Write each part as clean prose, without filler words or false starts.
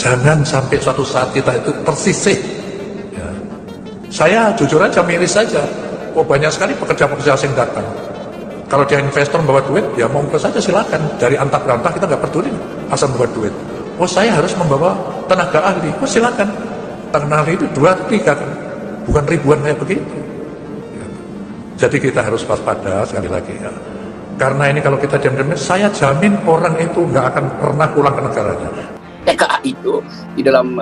Jangan sampai suatu saat kita itu tersisih. Ya. Saya jujur aja miris saja. Oh, banyak sekali pekerja-pekerja asing datang. Kalau dia investor membawa duit, ya monggo saja silakan. Dari antah berantah kita nggak peduli, asal membawa duit. Oh, saya harus membawa tenaga ahli. Oh, silakan. Tenaga ahli itu 2-3 kan, bukan ribuan kayak begitu. Ya. Jadi kita harus waspada sekali lagi ya. Karena ini kalau kita diam-diam, saya jamin orang itu nggak akan pernah pulang ke negaranya. TKA itu di dalam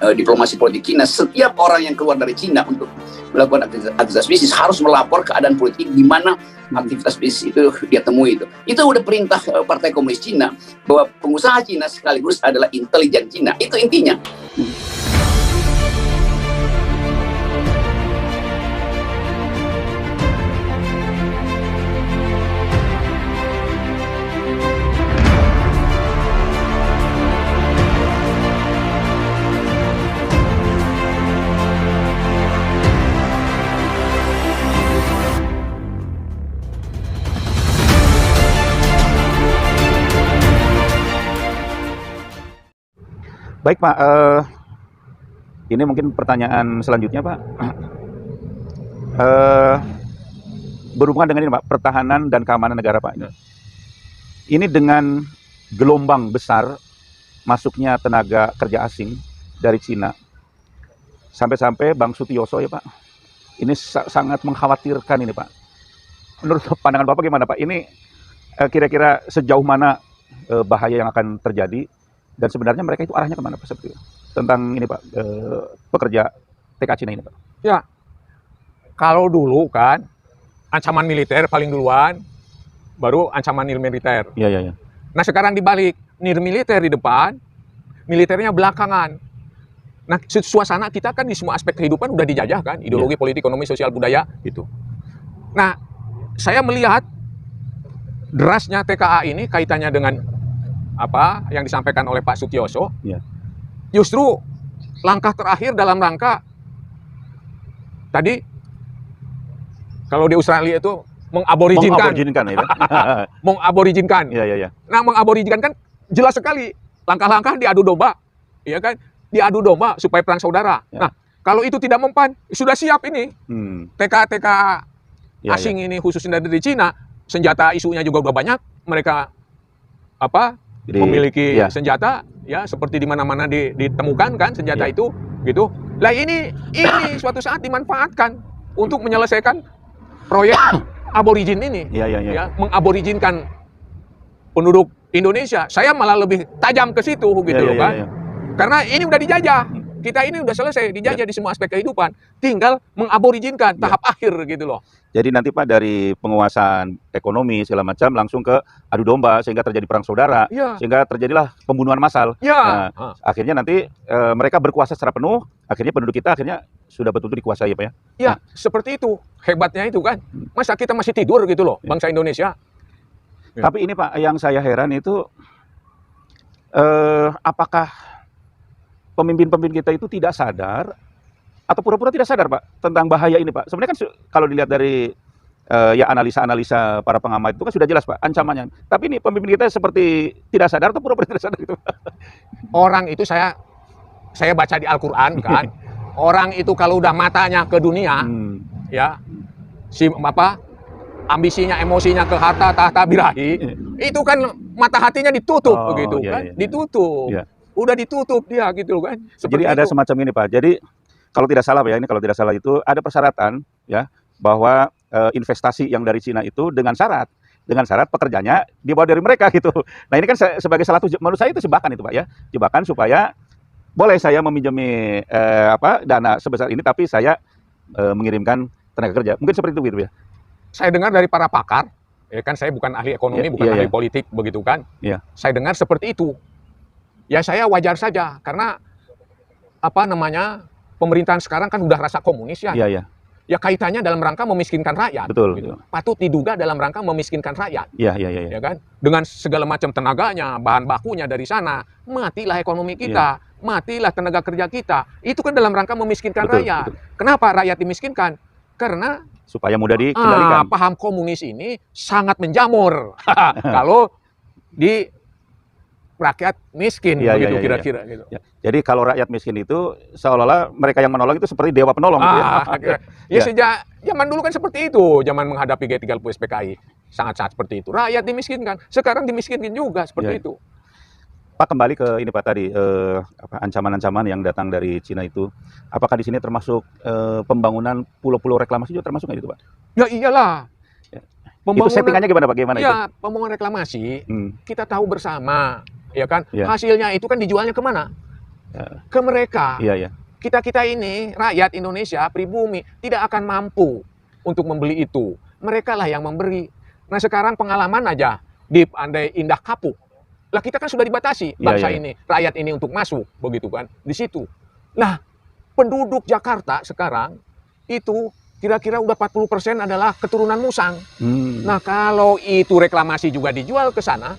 diplomasi politik Cina, setiap orang yang keluar dari Cina untuk melakukan aktivitas bisnis harus melapor keadaan politik di mana aktivitas bisnis itu dia temui itu. Itu udah perintah Partai Komunis Cina bahwa pengusaha Cina sekaligus adalah intelijen Cina. Itu intinya. Baik Pak, ini mungkin pertanyaan selanjutnya Pak. Berhubungan dengan ini Pak, pertahanan dan keamanan negara Pak. Ini dengan gelombang besar masuknya tenaga kerja asing dari Cina, sampai-sampai Bang Sutioso ya Pak, ini sangat mengkhawatirkan ini Pak. Menurut pandangan Bapak gimana Pak? Ini kira-kira sejauh mana bahaya yang akan terjadi? Dan sebenarnya mereka itu arahnya kemana Pak seperti itu? Tentang ini Pak, pekerja TKA Cina ini Pak. Ya, kalau dulu kan ancaman militer paling duluan, baru ancaman nirmiliter. Iya, iya, iya. Nah sekarang dibalik, nirmiliter di depan, militernya belakangan. Nah suasana kita kan di semua aspek kehidupan udah dijajah kan, ideologi, politik, ekonomi, sosial, budaya gitu. Nah saya melihat derasnya TKA ini kaitannya dengan apa yang disampaikan oleh Pak Sutioso, justru langkah terakhir dalam rangka tadi kalau di Australia itu mengaborijinkan, mengaborijinkan. Nah mengaborijinkan kan jelas sekali langkah-langkah diadu domba, ya kan? Diadu domba supaya perang saudara. Nah kalau itu tidak mempan, sudah siap ini TK asing ini khususnya dari Cina, senjata isunya juga udah banyak, mereka apa? Memiliki senjata ya seperti di mana-mana ditemukan kan senjata itu gitu. Lah ini suatu saat dimanfaatkan untuk menyelesaikan proyek aborigin ini. Ya, mengaborijinkan penduduk Indonesia. Saya malah lebih tajam ke situ gitu loh kan. Karena ini udah dijajah. Kita ini udah selesai dijajah di semua aspek kehidupan. Tinggal mengaborijinkan tahap akhir gitu loh. Jadi nanti Pak dari penguasaan ekonomi segala macam langsung ke adu domba sehingga terjadi perang saudara, sehingga terjadilah pembunuhan massal. Nah, akhirnya nanti mereka berkuasa secara penuh, akhirnya penduduk kita akhirnya sudah betul-betul dikuasai Pak ya. Ya, seperti itu. Hebatnya itu kan. Masa kita masih tidur gitu loh, bangsa Indonesia. Tapi ini Pak, yang saya heran itu apakah pemimpin-pemimpin kita itu tidak sadar atau pura-pura tidak sadar Pak tentang bahaya ini Pak. Sebenarnya kan kalau dilihat dari ya analisa-analisa para pengamat itu kan sudah jelas Pak ancamannya. Tapi ini pemimpin kita seperti tidak sadar atau pura-pura tidak sadar gitu. Orang itu saya baca di Al-Qur'an kan. Orang itu kalau udah matanya ke dunia ya ambisinya, emosinya ke harta, tahta, birahi, itu kan mata hatinya ditutup begitu kan. Ditutup. Udah ditutup dia gitu kan. Jadi ada semacam ini Pak. Jadi kalau tidak salah Pak ya, ini kalau tidak salah itu ada persyaratan ya bahwa investasi yang dari Cina itu dengan syarat pekerjanya dibawa dari mereka gitu. Nah ini kan sebagai salah satu, menurut saya itu jebakan itu Pak ya, jebakan supaya boleh saya meminjami dana sebesar ini tapi saya mengirimkan tenaga kerja. Mungkin seperti itu gitu ya. Saya dengar dari para pakar, ya kan saya bukan ahli ekonomi, bukan ahli politik begitu kan. Saya dengar seperti itu. Ya saya wajar saja karena pemerintahan sekarang kan udah rasa komunis ya. Ya kaitannya dalam rangka memiskinkan rakyat. Betul. Gitu. Patut diduga dalam rangka memiskinkan rakyat. Ya kan? Dengan segala macam tenaganya, bahan bakunya dari sana, matilah ekonomi kita, matilah tenaga kerja kita. Itu kan dalam rangka memiskinkan rakyat. Kenapa rakyat dimiskinkan? Karena supaya mudah dikendalikan. Paham komunis ini sangat menjamur. Kalau rakyat miskin, Iya, begitu iya, iya, kira-kira gitu. Ya. Jadi kalau rakyat miskin itu seolah-olah mereka yang menolong itu seperti dewa penolong gitu ya. Ya Ya. sejak zaman dulu kan seperti itu, zaman menghadapi G30 SPKI. Sangat-sangat seperti itu. Rakyat dimiskinkan, sekarang dimiskinkan juga seperti Ya. itu. Pak, kembali ke ini Pak tadi, ancaman-ancaman yang datang dari Cina itu, apakah di sini termasuk pembangunan pulau-pulau reklamasi juga termasuk nggak itu Pak? Ya iyalah. Ya. Itu Pembangunan, settingannya gimana Pak? Gimana itu? ya pembangunan reklamasi, kita tahu bersama, ya kan? Ya. Hasilnya itu kan dijualnya kemana? Ya. Ke mereka. Iya, iya. Kita ini, rakyat Indonesia, pribumi, tidak akan mampu untuk membeli itu. Mereka lah yang memberi. Nah sekarang pengalaman aja di Pandai Indah Kapuk. Lah kita kan sudah dibatasi bangsa Iya. ini, rakyat ini untuk masuk, begitu kan? Di situ. Nah, penduduk Jakarta sekarang itu kira-kira udah 40% adalah keturunan Musang. Nah, kalau itu reklamasi juga dijual ke sana,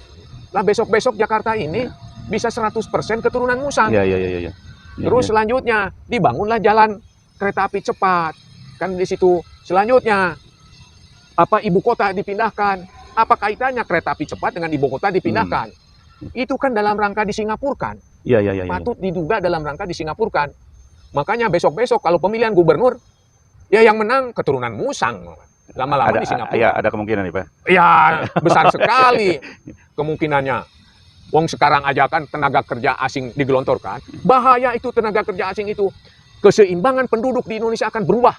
lah besok-besok Jakarta ini bisa 100% keturunan Musang. Iya, iya, iya, iya. Terus selanjutnya dibangunlah jalan kereta api cepat. Kan di situ selanjutnya apa ibu kota dipindahkan? Apa kaitannya kereta api cepat dengan ibu kota dipindahkan? Itu kan dalam rangka disingapurkan. Iya, iya, iya. Patut diduga dalam rangka disingapurkan. Makanya besok-besok kalau pemilihan gubernur, ya yang menang keturunan Musang. Lama-lama di Singapura. Iya, ada kemungkinan nih Pak. Ya, besar sekali kemungkinannya. Wong sekarang aja kan tenaga kerja asing digelontorkan. Bahaya itu tenaga kerja asing itu. Keseimbangan penduduk di Indonesia akan berubah.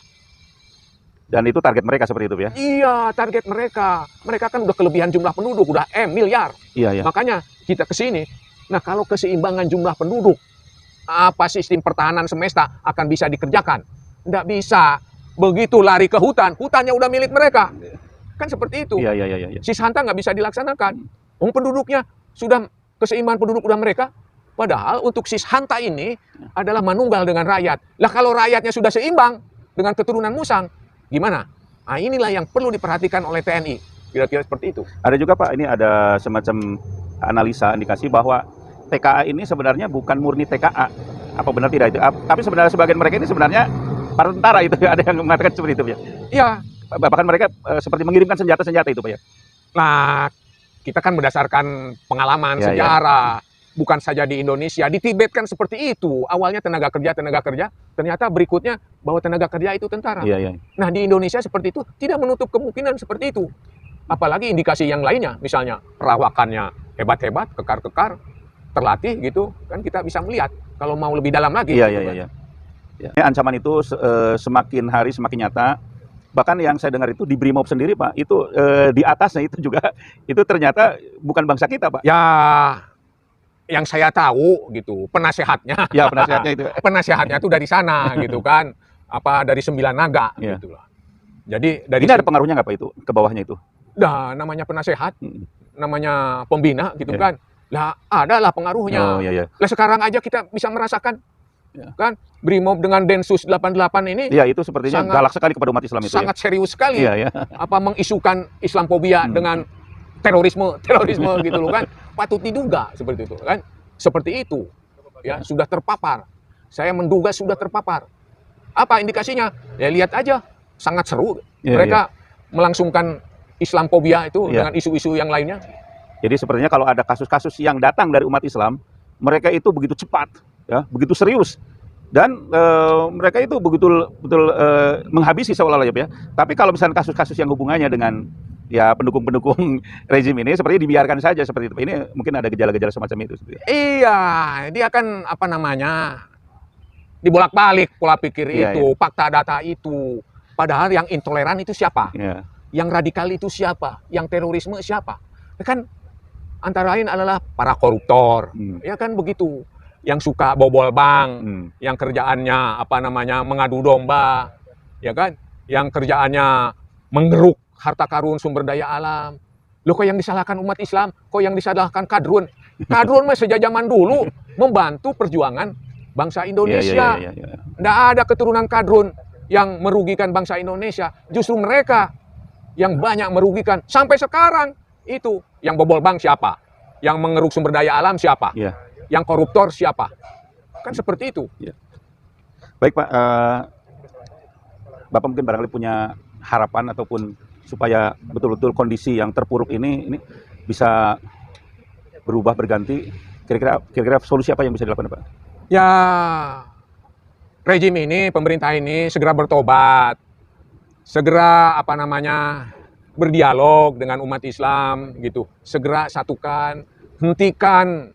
Dan itu target mereka seperti itu ya? Iya, target mereka. Mereka kan udah kelebihan jumlah penduduk, udah miliar. Iya, iya. Makanya kita ke sini. Nah, kalau keseimbangan jumlah penduduk, apa sistem pertahanan semesta akan bisa dikerjakan? Nggak bisa. Begitu lari ke hutan, hutannya udah milik mereka. Kan seperti itu. Iya, iya, iya, iya. Sishanta nggak bisa dilaksanakan. Penduduknya sudah keseimbangan penduduk udah mereka. Padahal untuk Sishanta ini adalah manunggal dengan rakyat. Lah kalau rakyatnya sudah seimbang dengan keturunan Musang, gimana? Nah inilah yang perlu diperhatikan oleh TNI. Kira-kira seperti itu. Ada juga Pak, ini ada semacam analisa indikasi bahwa TKA ini sebenarnya bukan murni TKA. Apa benar tidak itu? Tapi sebenarnya sebagian mereka ini sebenarnya para tentara itu. Ada yang mengatakan seperti itu ya. Iya. Bahkan mereka seperti mengirimkan senjata-senjata itu Pak ya. Nah, kita kan berdasarkan pengalaman, Ya, sejarah. Bukan saja di Indonesia, di Tibet kan seperti itu. Awalnya tenaga kerja, ternyata berikutnya bahwa tenaga kerja itu tentara. Iya, iya. Nah, di Indonesia seperti itu, tidak menutup kemungkinan seperti itu. Apalagi indikasi yang lainnya, misalnya perawakannya hebat-hebat, kekar-kekar, terlatih gitu, kan kita bisa melihat kalau mau lebih dalam lagi. Iya, gitu iya, kan. iya. Ya. Ancaman itu semakin hari semakin nyata. Bahkan yang saya dengar itu di Brimob sendiri Pak, itu di atasnya itu juga, itu ternyata bukan bangsa kita Pak. Ya, yang saya tahu gitu, penasehatnya. Ya, penasehatnya itu. Penasehatnya itu dari sana gitu kan. Apa dari 9 naga Ya. gitu lah. Jadi dari Ini ada pengaruhnya nggak Pak itu ke bawahnya itu? Nah, namanya penasehat, namanya pembina gitu Ya. kan. Lah, adalah pengaruhnya. Oh, iya, iya. Lah sekarang aja kita bisa merasakan Ya. kan Brimob dengan Densus 88 ini Iya, itu sepertinya sangat- galak sekali kepada umat Islam itu sangat serius sekali. ya. Iya, iya. Apa mengisukan Islamophobia dengan terorisme gitu loh kan. Patut diduga seperti itu kan. Seperti itu. Ya, sudah terpapar. Saya menduga sudah terpapar. Apa indikasinya? Ya lihat aja, sangat seru. Iya, Mereka melangsungkan Islamophobia itu Iya. dengan isu-isu yang lainnya. Jadi sepertinya kalau ada kasus-kasus yang datang dari umat Islam, mereka itu begitu cepat, ya, begitu serius, dan mereka itu betul menghabisi seolah-olah ya. Tapi kalau misalnya kasus-kasus yang hubungannya dengan ya pendukung-pendukung rezim ini, sepertinya dibiarkan saja seperti itu. Ini mungkin ada gejala-gejala semacam itu. Iya, dia kan apa namanya dibolak-balik pola pikir Iya, itu, fakta data itu. Padahal yang intoleran itu siapa? Ya. Yang radikal itu siapa? Yang terorisme siapa? Kan antara lain adalah para koruptor, ya kan begitu. Yang suka bobol bank, yang kerjaannya apa namanya mengadu domba, ya kan? Yang kerjaannya menggeruk harta karun sumber daya alam. Loh kok yang disalahkan umat Islam? Kok yang disalahkan kadrun? Kadrun mah sejak zaman dulu membantu perjuangan bangsa Indonesia. Iya. Nggak ada keturunan kadrun yang merugikan bangsa Indonesia. Justru mereka yang banyak merugikan. Sampai sekarang itu yang bobol bank siapa? Yang mengeruk sumber daya alam siapa? Iya. Yang koruptor siapa? Kan seperti itu. Baik Pak, Bapak mungkin barangkali punya harapan ataupun supaya betul-betul kondisi yang terpuruk ini bisa berubah berganti Kira-kira solusi apa yang bisa dilakukan, Pak? Ya, rejim ini, pemerintah ini segera bertobat, segera berdialog dengan umat Islam gitu, segera satukan, hentikan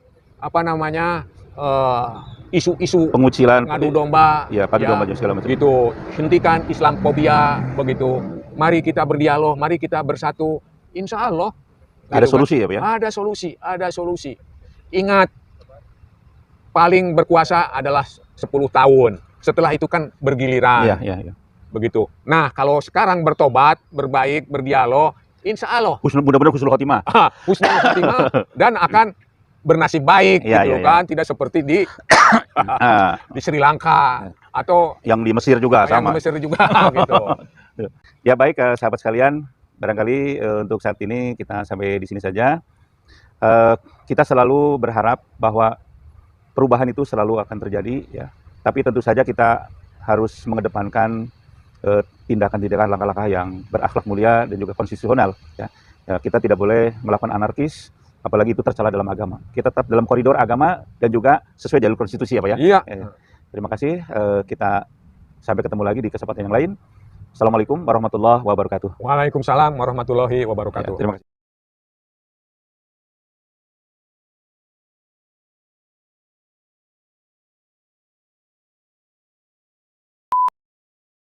isu-isu Pengucilan, ngadu domba, ya, padu domba dan segala macam. gitu, hentikan Islamfobia begitu. Mari kita berdialog, mari kita bersatu, insya Allah. Ada Gitu solusi ya, Pak ya? Ada solusi. Ingat, paling berkuasa adalah 10 tahun. Setelah itu kan bergiliran. Iya. Begitu. Nah, kalau sekarang bertobat, berbaik, berdialog, insya Allah Mudah-mudahan husnul khotimah. husnul khotimah dan akan bernasib baik Iya, gitu iya, kan, tidak seperti di di Sri Lanka atau Yang di Mesir juga yang sama. di Mesir juga gitu. Ya baik, sahabat sekalian, barangkali untuk saat ini kita sampai di sini saja. Kita selalu berharap bahwa perubahan itu selalu akan terjadi, ya. Tapi tentu saja kita harus mengedepankan tindakan-tindakan, langkah-langkah yang berakhlak mulia dan juga konstitusional. Ya. Kita tidak boleh melakukan anarkis, apalagi itu tercela dalam agama. Kita tetap dalam koridor agama dan juga sesuai jalur konstitusi, ya Pak ya. Iya. Terima kasih. Kita sampai ketemu lagi di kesempatan yang lain. Assalamualaikum warahmatullahi wabarakatuh. Waalaikumsalam warahmatullahi Ya, wabarakatuh. terima kasih.